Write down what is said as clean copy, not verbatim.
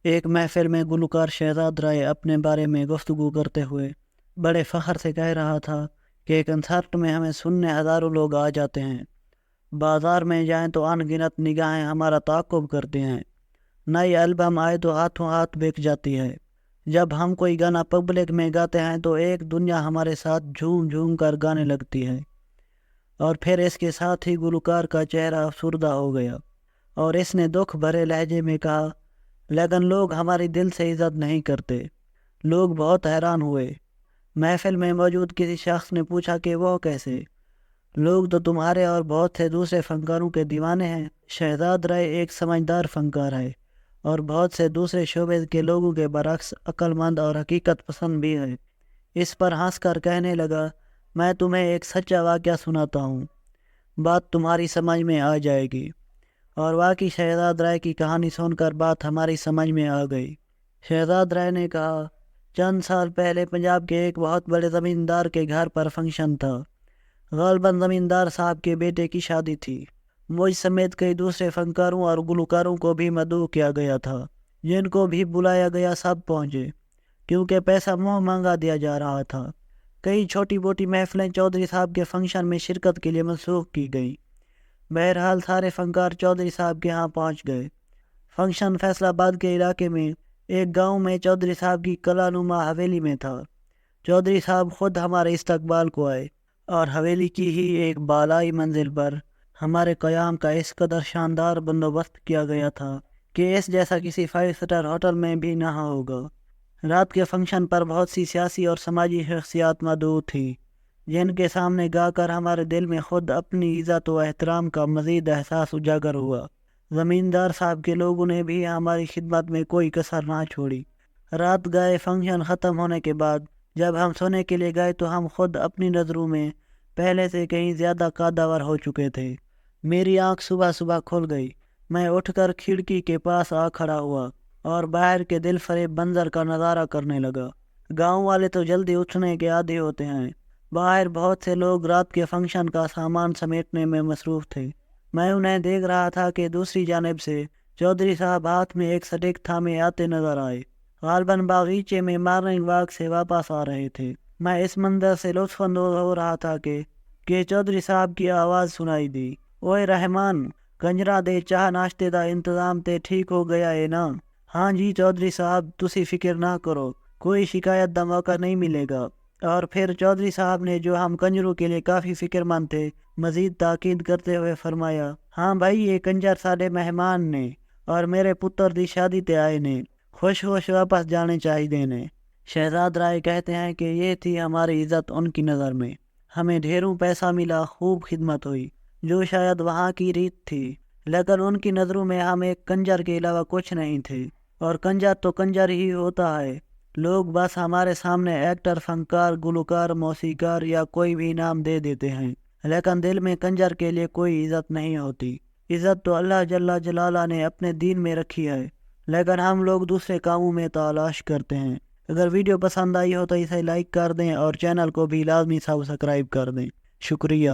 ایک محفل میں گلوکار شہزاد رائے اپنے بارے میں گفتگو کرتے ہوئے بڑے فخر سے کہہ رہا تھا کہ کنسرٹ میں ہمیں سننے ہزاروں لوگ آ جاتے ہیں۔ بازار میں جائیں تو ان گنت نگاہیں ہمارا تعاقب کرتی ہیں۔ نئی البم آئے تو ہاتھوں ہاتھ بک جاتی ہے۔ جب ہم کوئی گانا پبلک میں گاتے ہیں تو ایک دنیا ہمارے ساتھ جھوم جھوم کر گانے لگتی ہے۔ اور پھر اس کے ساتھ ہی گلوکار کا چہرہ افسردہ ہو گیا اور اس نے دکھ بھرے لہجے میں کہا، لیکن لوگ ہماری دل سے عزت نہیں کرتے۔ لوگ بہت حیران ہوئے۔ محفل میں موجود کسی شخص نے پوچھا کہ وہ کیسے؟ لوگ تو تمہارے اور بہت سے دوسرے فنکاروں کے دیوانے ہیں۔ شہزاد رائے ایک سمجھدار فنکار ہے اور بہت سے دوسرے شعبے کے لوگوں کے برعکس عقل مند اور حقیقت پسند بھی ہے۔ اس پر ہنس کر کہنے لگا، میں تمہیں ایک سچا واقعہ سناتا ہوں، بات تمہاری سمجھ میں آ جائے گی۔ اور واقعی شہزاد رائے کی کہانی سن کر بات ہماری سمجھ میں آ گئی۔ شہزاد رائے نے کہا، چند سال پہلے پنجاب کے ایک بہت بڑے زمیندار کے گھر پر فنکشن تھا۔ غالباً زمیندار صاحب کے بیٹے کی شادی تھی۔ مجھ سمیت کئی دوسرے فنکاروں اور گلوکاروں کو بھی مدعو کیا گیا تھا۔ جن کو بھی بلایا گیا سب پہنچے، کیونکہ پیسہ منہ مانگا دیا جا رہا تھا۔ کئی چھوٹی موٹی محفلیں چودھری صاحب کے فنکشن میں شرکت کے لیے منسوخ کی گئیں۔ بہرحال سارے فنکار چودھری صاحب کے ہاں پہنچ گئے۔ فنکشن فیصل آباد کے علاقے میں ایک گاؤں میں چودھری صاحب کی کلا نما حویلی میں تھا۔ چودھری صاحب خود ہمارے استقبال کو آئے اور حویلی کی ہی ایک بالائی منزل پر ہمارے قیام کا اس قدر شاندار بندوبست کیا گیا تھا کہ اس جیسا کسی 5 اسٹار ہوٹل میں بھی نہ ہوگا۔ رات کے فنکشن پر بہت سی سیاسی اور سماجی شخصیات مدعو تھیں، جن کے سامنے گا کر ہمارے دل میں خود اپنی عزت و احترام کا مزید احساس اجاگر ہوا۔ زمیندار صاحب کے لوگوں نے بھی ہماری خدمت میں کوئی کسر نہ چھوڑی۔ رات گئے فنکشن ختم ہونے کے بعد جب ہم سونے کے لیے گئے تو ہم خود اپنی نظروں میں پہلے سے کہیں زیادہ قدور ہو چکے تھے۔ میری آنکھ صبح صبح کھل گئی۔ میں اٹھ کر کھڑکی کے پاس آ کھڑا ہوا اور باہر کے دل فریب منظر کا نظارہ کرنے لگا۔ گاؤں والے تو جلدی اٹھنے کے عادی ہوتے ہیں۔ باہر بہت سے لوگ رات کے فنکشن کا سامان سمیٹنے میں مصروف تھے۔ میں انہیں دیکھ رہا تھا کہ دوسری جانب سے چودھری صاحب ہاتھ میں ایک سٹیک تھامے آتے نظر آئے۔ غالباً باغیچے میں مارننگ واک سے واپس آ رہے تھے۔ میں اس منظر سے لطف اندوز ہو رہا تھا کہ چودھری صاحب کی آواز سنائی دی، اوئے رحمان، کنجرا دے چاہ ناشتے دا انتظام تے ٹھیک ہو گیا ہے نا؟ ہاں جی چودھری صاحب، تسی فکر نہ کرو، کوئی شکایت دا موقع نہیں ملے گا۔ اور پھر چودھری صاحب نے، جو ہم کنجروں کے لیے کافی فکر مند تھے، مزید تاکید کرتے ہوئے فرمایا، ہاں بھائی، یہ کنجر سارے مہمان نے اور میرے پتر دی شادی تے آئے نے، خوش خوش واپس جانے چاہیے نے۔ شہزاد رائے کہتے ہیں کہ یہ تھی ہماری عزت ان کی نظر میں۔ ہمیں ڈھیروں پیسہ ملا، خوب خدمت ہوئی، جو شاید وہاں کی ریت تھی، لیکن ان کی نظروں میں ہم ایک کنجر کے علاوہ کچھ نہیں تھے۔ اور کنجر تو کنجر ہی ہوتا ہے۔ لوگ بس ہمارے سامنے ایکٹر، فنکار، گلوکار، موسیقار یا کوئی بھی نام دے دیتے ہیں، لیکن دل میں کنجر کے لیے کوئی عزت نہیں ہوتی۔ عزت تو اللہ جل جلالہ نے اپنے دین میں رکھی ہے، لیکن ہم لوگ دوسرے کاموں میں تلاش کرتے ہیں۔ اگر ویڈیو پسند آئی ہو تو اسے لائک کر دیں اور چینل کو بھی لازمی سبسکرائب کر دیں۔ شکریہ۔